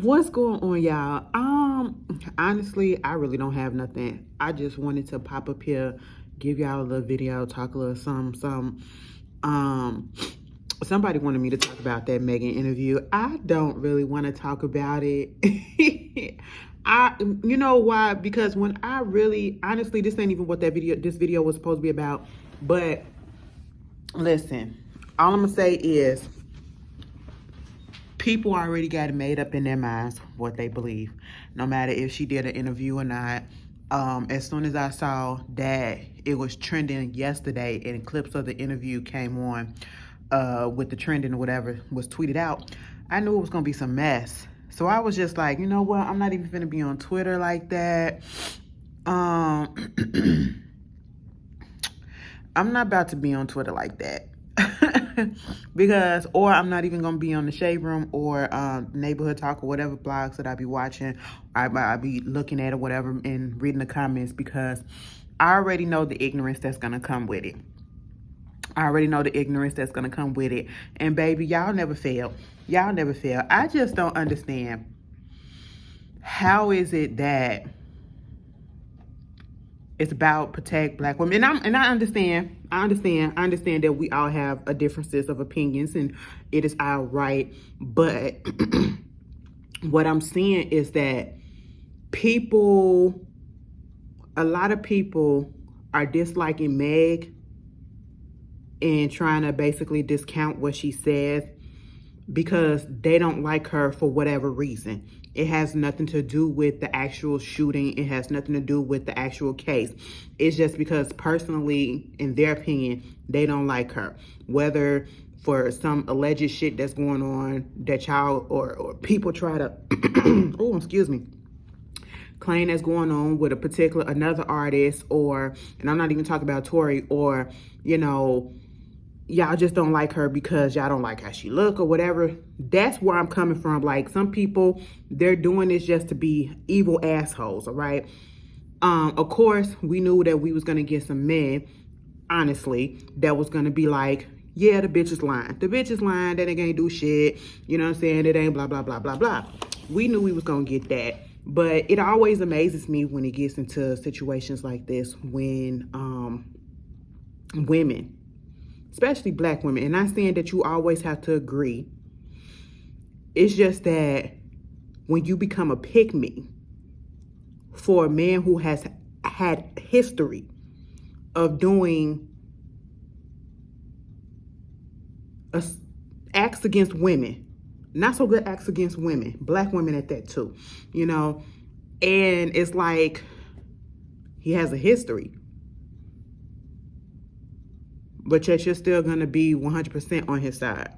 What's going on, y'all? Honestly, I really don't have nothing. I just wanted to pop up here, give y'all a little video, talk a little something. Um, Somebody wanted me to talk about that Megan interview. I don't really want to talk about it. You know why? Because when I really, honestly, this ain't even what this video was supposed to be about. But listen, all I'm gonna say is, people already got it made up in their minds what they believe, no matter if she did an interview or not. As soon as I saw that it was trending yesterday and clips of the interview came on with the trending or whatever was tweeted out, I knew it was gonna be some mess. So I was just like, you know what, I'm not even gonna be on Twitter like that. I'm not about to be on Twitter like that. Because, or I'm not even gonna be on the Shade Room or Neighborhood Talk or whatever blogs that I be watching, I be looking at or whatever and reading the comments, because I already know the ignorance that's gonna come with it. And baby, y'all never fail. I just don't understand, how is it that it's about protect Black women? And I understand that we all have a differences of opinions and it is our right. But what I'm seeing is that a lot of people are disliking Meg and trying to basically discount what she says because they don't like her for whatever reason. It has nothing to do with the actual shooting. It has nothing to do with the actual case. It's just because personally, in their opinion, they don't like her. Whether for some alleged shit that's going on that y'all or people try to, oh, excuse me, claim that's going on with another artist, or, and I'm not even talking about Tory, or, y'all just don't like her because y'all don't like how she look or whatever. That's where I'm coming from. Like, some people, they're doing this just to be evil assholes, all right? Of course, we knew that we was going to get some men, honestly, that was going to be like, yeah, the bitch is lying. That nigga ain't do shit. You know what I'm saying? It ain't blah, blah, blah, blah, blah. We knew we was going to get that. But it always amazes me when it gets into situations like this, when women, especially Black women, and not saying that you always have to agree. It's just that when you become a pick-me for a man who has had history of doing acts against women, not so good acts against women, Black women at that too, and it's like he has a history. But yet you're still going to be 100% on his side.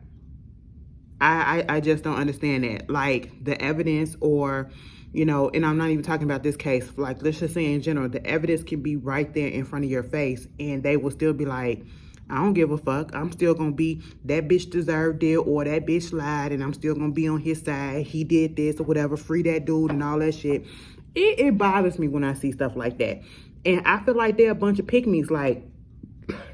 I just don't understand that. Like, the evidence, or, and I'm not even talking about this case. Like, let's just say in general, the evidence can be right there in front of your face, and they will still be like, I don't give a fuck. I'm still going to be, that bitch deserved it, or that bitch lied, and I'm still going to be on his side. He did this or whatever. Free that dude and all that shit. It bothers me when I see stuff like that. And I feel like they're a bunch of pick-me's. Like,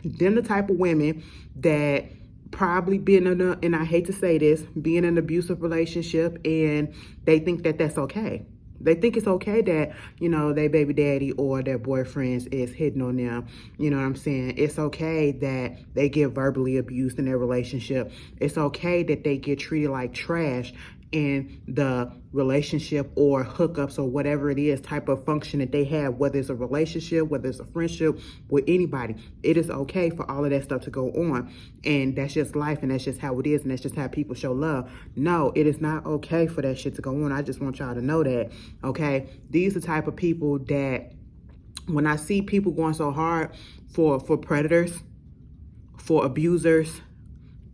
them the type of women that probably been in and I hate to say this, be in an abusive relationship, and they think that that's okay. They think it's okay that, their baby daddy or their boyfriends is hitting on them. You know what I'm saying? It's okay that they get verbally abused in their relationship. It's okay that they get treated like trash in the relationship or hookups or whatever it is type of function that they have, whether it's a relationship, whether it's a friendship with anybody. It is okay for all of that stuff to go on, and that's just life, and that's just how it is, and that's just how people show love. No, it is not okay for that shit to go on. I just want y'all to know that, okay? These are the type of people that, when I see people going so hard for predators, for abusers,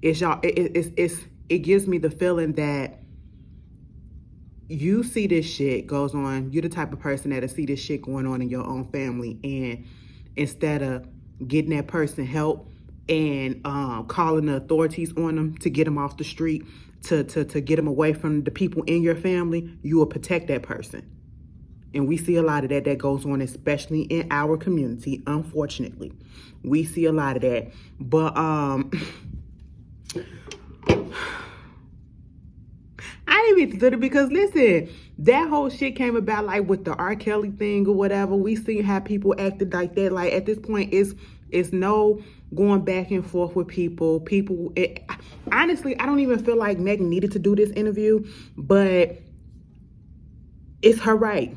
it gives me the feeling that you see this shit goes on, you're the type of person that'll see this shit going on in your own family, and instead of getting that person help and calling the authorities on them to get them off the street, to get them away from the people in your family, you will protect that person. And we see a lot of that goes on, especially in our community, unfortunately. We see a lot of that. But I ain't even consider because listen, that whole shit came about like with the R. Kelly thing or whatever. We seen how people acted like that. Like at this point, it's no going back and forth with people. Honestly, I don't even feel like Megan needed to do this interview, but it's her right.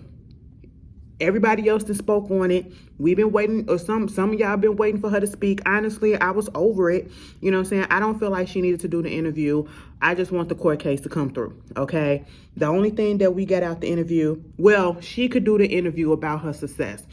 Everybody else that spoke on it, we've been waiting, or some of y'all been waiting for her to speak. Honestly, I was over it. You know what I'm saying? I don't feel like she needed to do the interview. I just want the court case to come through, okay? The only thing that we got out the interview, well, she could do the interview about her success.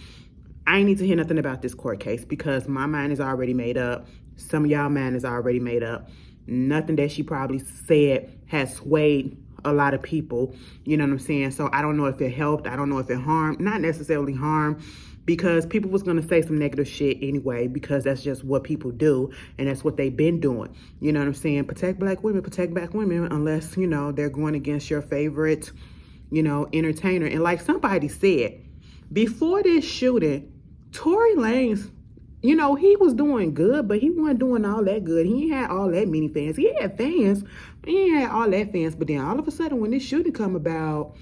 I ain't need to hear nothing about this court case because my mind is already made up. Some of y'all mind is already made up. Nothing that she probably said has swayed a lot of people, you know what I'm saying? So I don't know if it helped. I don't know if it harmed. Not necessarily harmed, because people was going to say some negative shit anyway, because that's just what people do, and that's what they've been doing. You know what I'm saying? Protect black women, unless, you know, they're going against your favorite, you know, entertainer. And like somebody said, before this shooting, Tory Lanez, you know, he was doing good, but he wasn't doing all that good. He ain't had all that many fans. He had fans, but he ain't had all that fans. But then all of a sudden, when this shooting come about,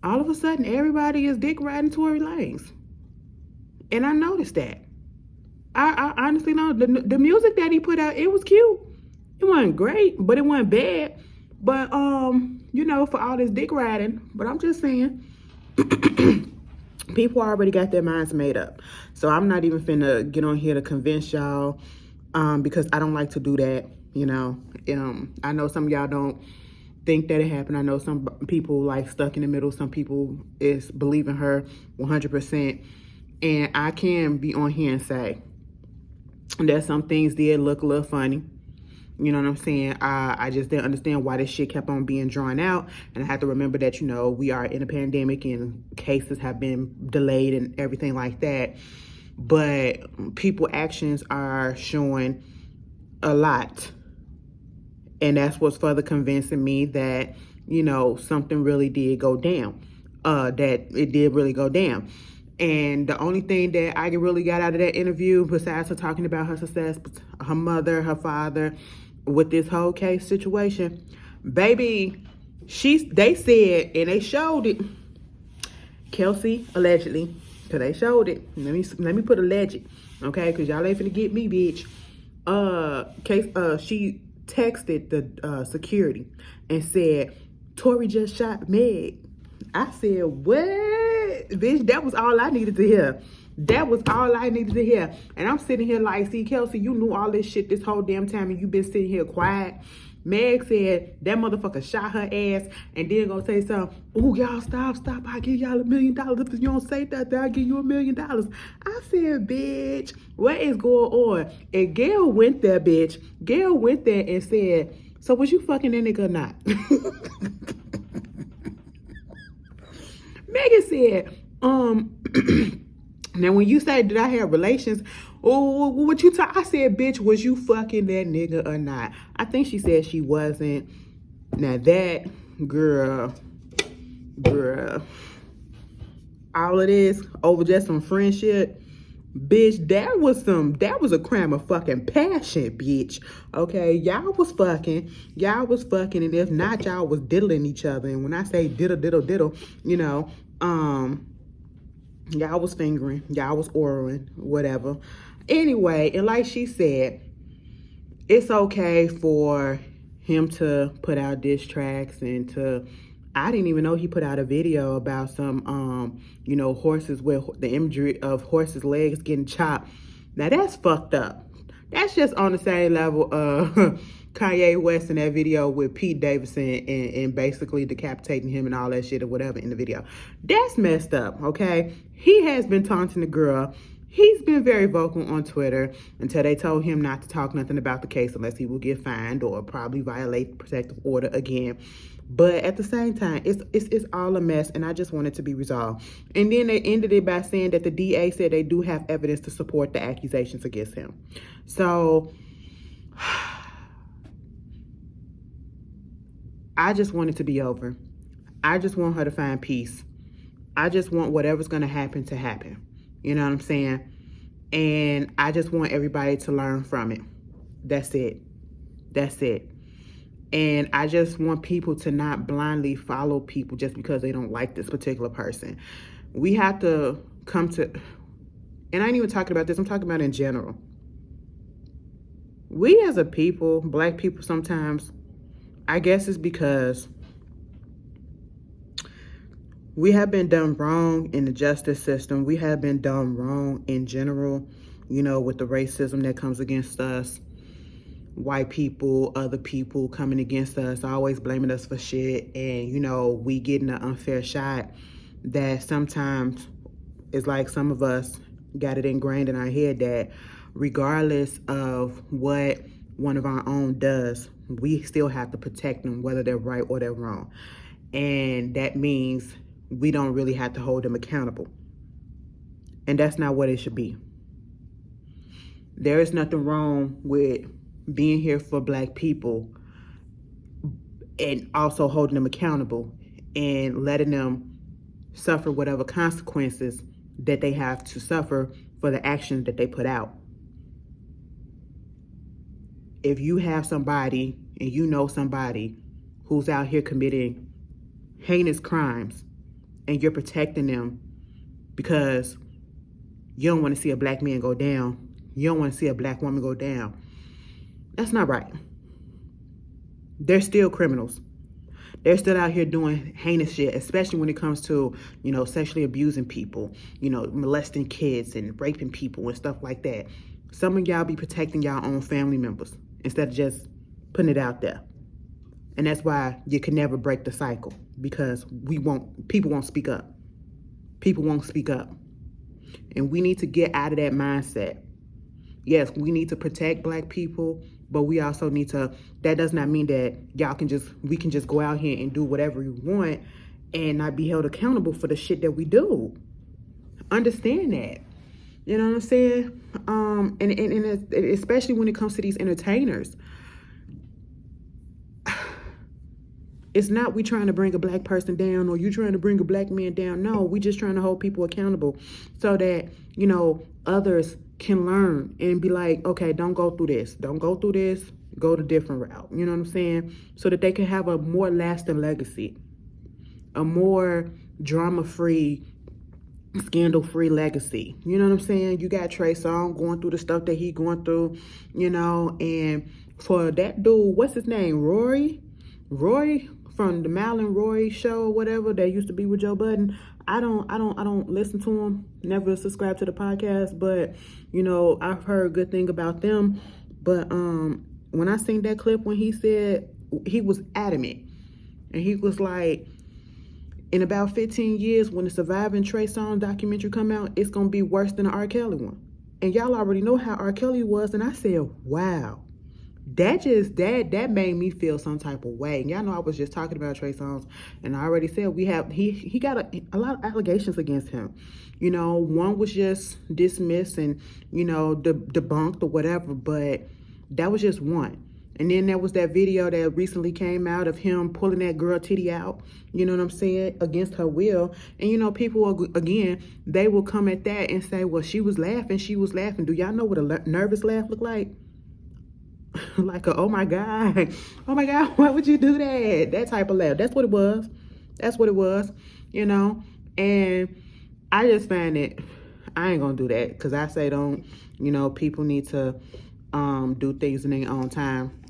all of a sudden, everybody is dick riding Tory Lanez. And I noticed that. I honestly know the music that he put out, it was cute. It wasn't great, but it wasn't bad. But, you know, for all this dick riding, but I'm just saying, people already got their minds made up. So I'm not even finna get on here to convince y'all, because I don't like to do that, you know. I know some of y'all don't think that it happened. I know some people like stuck in the middle. Some people is believing her 100%. And I can be on here and say that some things did look a little funny. You know what I'm saying? I just didn't understand why this shit kept on being drawn out. And I have to remember that, you know, we are in a pandemic and cases have been delayed and everything like that. But people actions are showing a lot. And that's what's further convincing me that, you know, something really did go down. That it did really go down. And the only thing that I really got out of that interview, besides her talking about her success, her mother, her father, with this whole case situation, baby, they said, and they showed it, Kelsey, allegedly, because they showed it. Let me put alleged, okay? Because y'all ain't finna get me, bitch. She texted the security and said, Tory just shot Meg. I said, what? Bitch, that was all I needed to hear. That was all I needed to hear. And I'm sitting here like, see, Kelsey, you knew all this shit this whole damn time and you been sitting here quiet. Meg said that motherfucker shot her ass and then gonna say something. Oh, y'all, stop. I'll give y'all $1 million. If you don't say that, I'll give you $1 million. I said, bitch, what is going on? And Gail went there, bitch. Gail went there and said, so was you fucking that nigga or not? Megan said, now when you say, did I have relations? Oh, what you talk? I said, bitch, was you fucking that nigga or not? I think she said she wasn't. Now that girl, all of this over just some friendship, bitch, that was a crime of fucking passion, bitch. Okay, y'all was fucking, and if not, y'all was diddling each other. And when I say diddle, you know, y'all was fingering, y'all was oraling, whatever. Anyway, and like she said, it's okay for him to put out diss tracks and I didn't even know he put out a video about some, you know, horses with the imagery of horses' legs getting chopped. Now that's fucked up. That's just on the same level of Kanye West in that video with Pete Davidson and basically decapitating him and all that shit or whatever in the video. That's messed up, okay? He has been taunting the girl. He's been very vocal on Twitter until they told him not to talk nothing about the case unless he will get fined or probably violate protective order again. But at the same time, it's all a mess, and I just want it to be resolved. And then they ended it by saying that the DA said they do have evidence to support the accusations against him. So I just want it to be over. I just want her to find peace. I just want whatever's going to happen. You know what I'm saying? And I just want everybody to learn from it. That's it. And I just want people to not blindly follow people just because they don't like this particular person. We have to come to, and I ain't even talking about this, I'm talking about in general. We as a people, black people sometimes, I guess it's because we have been done wrong in the justice system. We have been done wrong in general, you know, with the racism that comes against us. White people, other people coming against us, always blaming us for shit. And, you know, we getting an unfair shot that sometimes it's like some of us got it ingrained in our head that regardless of what one of our own does, we still have to protect them, whether they're right or they're wrong. And that means we don't really have to hold them accountable. And that's not what it should be. There is nothing wrong with being here for black people and also holding them accountable and letting them suffer whatever consequences that they have to suffer for the actions that they put out. If you have somebody and you know somebody who's out here committing heinous crimes and you're protecting them because you don't want to see a black man go down, you don't want to see a black woman go down, that's not right. They're still criminals. They're still out here doing heinous shit, especially when it comes to, you know, sexually abusing people, you know, molesting kids and raping people and stuff like that. Some of y'all be protecting y'all own family members instead of just putting it out there. And that's why you can never break the cycle, because people won't speak up. People won't speak up. And we need to get out of that mindset. Yes, we need to protect black people, but we also need to, that does not mean that we can just go out here and do whatever we want and not be held accountable for the shit that we do. Understand that. You know what I'm saying? And especially when it comes to these entertainers. It's not we trying to bring a black person down or you trying to bring a black man down. No, we just trying to hold people accountable so that, you know, others can learn and be like, okay, don't go through this. Don't go through this. Go the different route. You know what I'm saying? So that they can have a more lasting legacy, a more drama-free, scandal-free legacy. You know what I'm saying? You got Trey Songz going through the stuff that he going through, you know, and for that dude, what's his name? Roy from the Mal and Roy show or whatever that used to be with Joe Budden. I don't listen to him, never subscribe to the podcast, but you know, I've heard good thing about them. But when I seen that clip when he said, he was adamant and he was like, in about 15 years when the Surviving Trey Songz documentary come out, it's gonna be worse than the R. Kelly one. And y'all already know how R. Kelly was, and I said, wow. That made me feel some type of way. And y'all know I was just talking about Trey Songz, and I already said he got a lot of allegations against him. You know, one was just dismissed and, you know, debunked or whatever, but that was just one. And then there was that video that recently came out of him pulling that girl titty out, you know what I'm saying, against her will. And, you know, people, again, they will come at that and say, well, she was laughing. Do y'all know what a nervous laugh look like? Like oh my God, why would you do that? That type of laugh. That's what it was, you know. And I just find it, I ain't gonna do that, because I say don't, you know, people need to do things in their own time.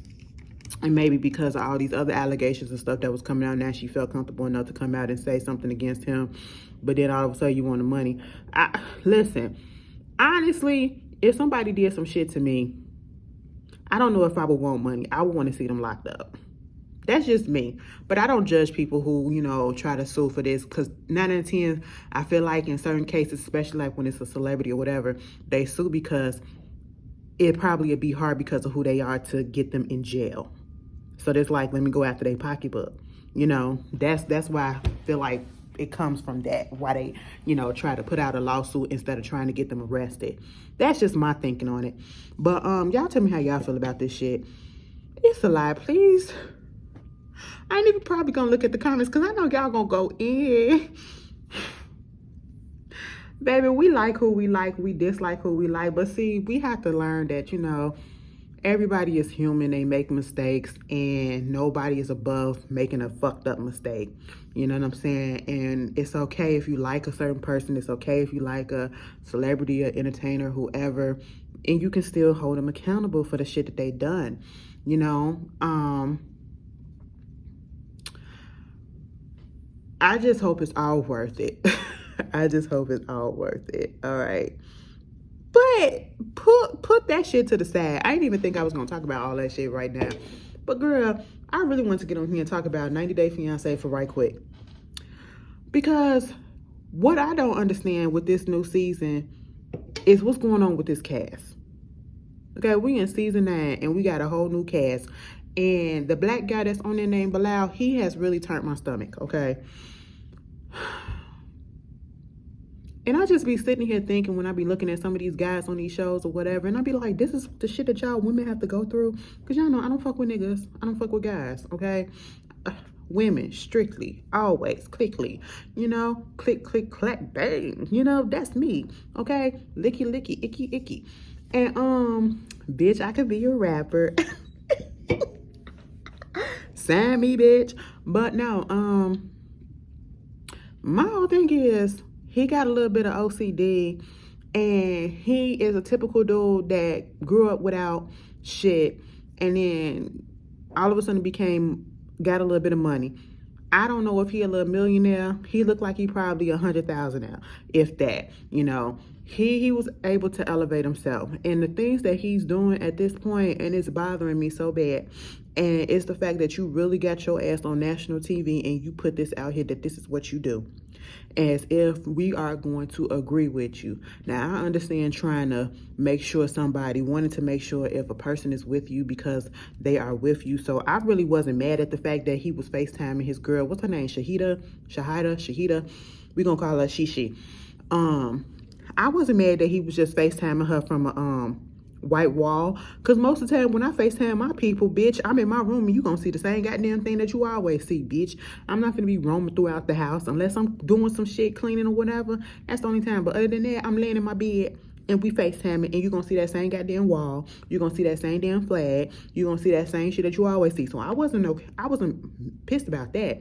And maybe because of all these other allegations and stuff that was coming out, now she felt comfortable enough to come out and say something against him. But then all of a sudden you want the money. Listen, honestly, if somebody did some shit to me, I don't know if I would want money. I would want to see them locked up. That's just me. But I don't judge people who, you know, try to sue for this, because 9 out of 10, I feel like in certain cases, especially like when it's a celebrity or whatever, they sue because it probably would be hard because of who they are to get them in jail. So there's like, let me go after their pocketbook. You know, that's why I feel like it comes from that, why they, you know, try to put out a lawsuit instead of trying to get them arrested. That's just my thinking on it. But y'all tell me how y'all feel about this shit. It's a lie, please. I ain't even probably gonna look at the comments, because I know y'all gonna go in. Baby, we like who we like, we dislike who we like. But see, we have to learn that, you know, everybody is human. They make mistakes, and nobody is above making a fucked up mistake. You know what I'm saying? And it's okay if you like a certain person. It's okay if you like a celebrity, or entertainer, whoever, and you can still hold them accountable for the shit that they done. You know, I just hope it's all worth it. I just hope it's all worth it. All right. But put that shit to the side. I didn't even think I was gonna talk about all that shit right now. But girl, I really want to get on here and talk about 90 Day Fiancé for right quick. Because what I don't understand with this new season is what's going on with this cast. Okay, we in season 9 and we got a whole new cast. And the black guy that's on there named Bilal, he has really turned my stomach, okay? And I just be sitting here thinking when I be looking at some of these guys on these shows or whatever, and I be like, this is the shit that y'all women have to go through. Because y'all know I don't fuck with niggas. I don't fuck with guys, okay? Women, strictly, always, quickly. You know, click, click, clack, bang. You know, that's me, okay? Licky, licky, icky, icky. And, bitch, I could be a rapper. Sign me, bitch. But no, my whole thing is, he got a little bit of OCD, and he is a typical dude that grew up without shit, and then all of a sudden got a little bit of money. I don't know if he a little millionaire. He looked like he probably 100,000 now, if that. You know, he was able to elevate himself, and the things that he's doing at this point, and it's bothering me so bad. And it's the fact that you really got your ass on national TV and you put this out here that this is what you do, as if we are going to agree with you. Now, I understand trying to make sure wanting to make sure if a person is with you because they are with you. So I really wasn't mad at the fact that he was FaceTiming his girl. What's her name? Shahida. We gonna call her Shishi. I wasn't mad that he was just FaceTiming her from a white wall, because most of the time when I FaceTime my people, bitch, I'm in my room and you gonna see the same goddamn thing that you always see, bitch. I'm not gonna be roaming throughout the house unless I'm doing some shit, cleaning or whatever. That's the only time. But other than that, I'm laying in my bed and we FaceTiming, and you gonna see that same goddamn wall. You gonna see that same damn flag. You gonna see that same shit that you always see. So I wasn't pissed about that.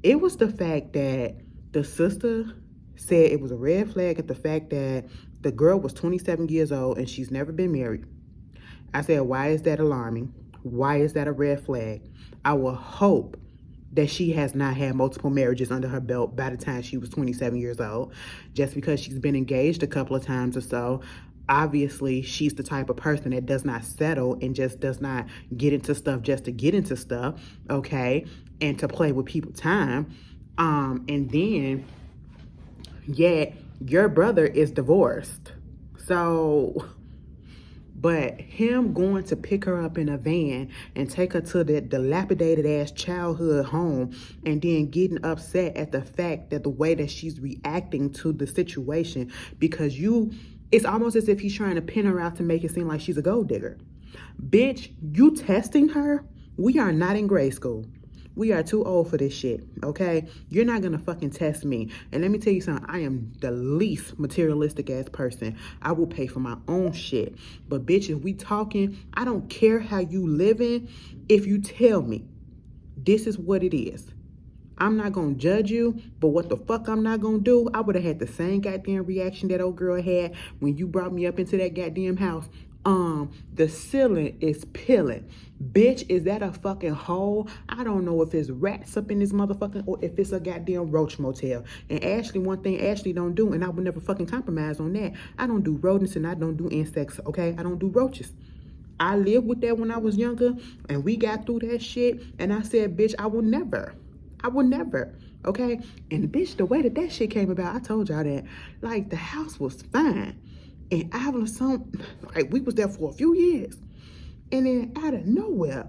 It was the fact that the sister said it was a red flag at the fact that the girl was 27 years old and she's never been married. I said, why is that alarming? Why is that a red flag? I will hope that she has not had multiple marriages under her belt by the time she was 27 years old. Just because she's been engaged a couple of times or so, obviously she's the type of person that does not settle and just does not get into stuff just to get into stuff, okay? And to play with people's time. And then, yet your brother is divorced. So, but him going to pick her up in a van and take her to that dilapidated ass childhood home, and then getting upset at the fact that the way that she's reacting to the situation, because it's almost as if he's trying to pin her out to make it seem like she's a gold digger. Bitch, you testing her? We are not in grade school. We are too old for this shit, okay? You're not gonna fucking test me. And let me tell you something, I am the least materialistic ass person. I will pay for my own shit. But bitch, if we talking, I don't care how you living. If you tell me this is what it is, I'm not gonna judge you. But what the fuck I'm not gonna do, I would have had the same goddamn reaction that old girl had when you brought me up into that goddamn house. The ceiling is peeling. Bitch, is that a fucking hole? I don't know if it's rats up in this motherfucking, or if it's a goddamn roach motel. And Ashley, one thing Ashley don't do, and I would never fucking compromise on that, I don't do rodents and I don't do insects, okay? I don't do roaches. I lived with that when I was younger, and we got through that shit, and I said, bitch, I will never, okay? And bitch, the way that shit came about, I told y'all that, like, the house was fine. And like, we was there for a few years. And then out of nowhere,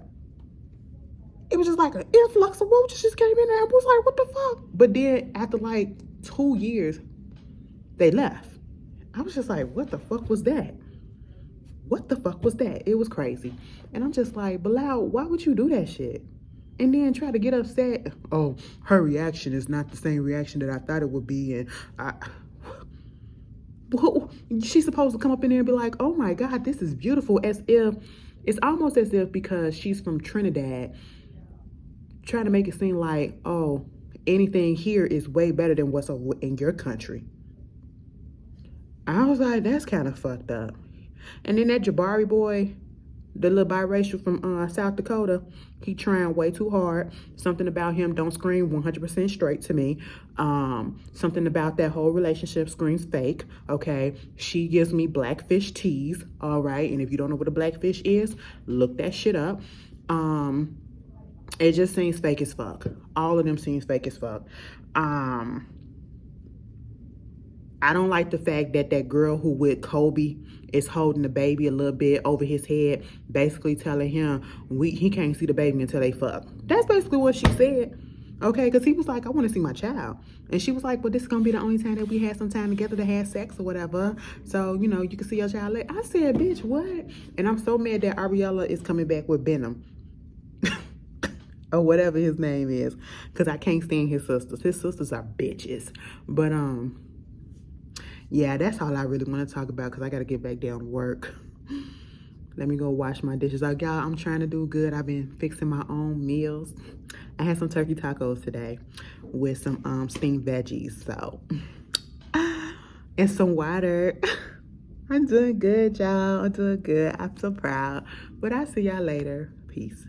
it was just like an influx of roaches just came in there. I was like, what the fuck? But then after like 2 years, they left. I was just like, what the fuck was that? What the fuck was that? It was crazy. And I'm just like, Bilal, why would you do that shit? And then try to get upset. Oh, her reaction is not the same reaction that I thought it would be. And she's supposed to come up in there and be like, oh my God, this is beautiful, as if It's almost as if because she's from Trinidad, trying to make it seem like, oh, anything here is way better than what's in your country. I was like, that's kind of fucked up. And then that Jabari boy, the little biracial from South Dakota, he trying way too hard. Something about him don't scream 100% straight to me. Something about that whole relationship screams fake, okay? She gives me blackfish tease, all right? And if you don't know what a blackfish is, look that shit up. It just seems fake as fuck. All of them seems fake as fuck. I don't like the fact that that girl who with Kobe is holding the baby a little bit over his head, basically telling him he can't see the baby until they fuck. That's basically what she said. Okay, because he was like, I want to see my child. And she was like, well, this is going to be the only time that we had some time together to have sex or whatever. So, you know, you can see your child later. I said, bitch, what? And I'm so mad that Ariella is coming back with Benham. Or whatever his name is. Because I can't stand his sisters. His sisters are bitches. But, yeah, that's all I really want to talk about because I got to get back down to work. Let me go wash my dishes. Like, y'all, I'm trying to do good. I've been fixing my own meals. I had some turkey tacos today with some steamed veggies. So, and some water. I'm doing good, y'all. I'm doing good. I'm so proud. But I'll see y'all later. Peace.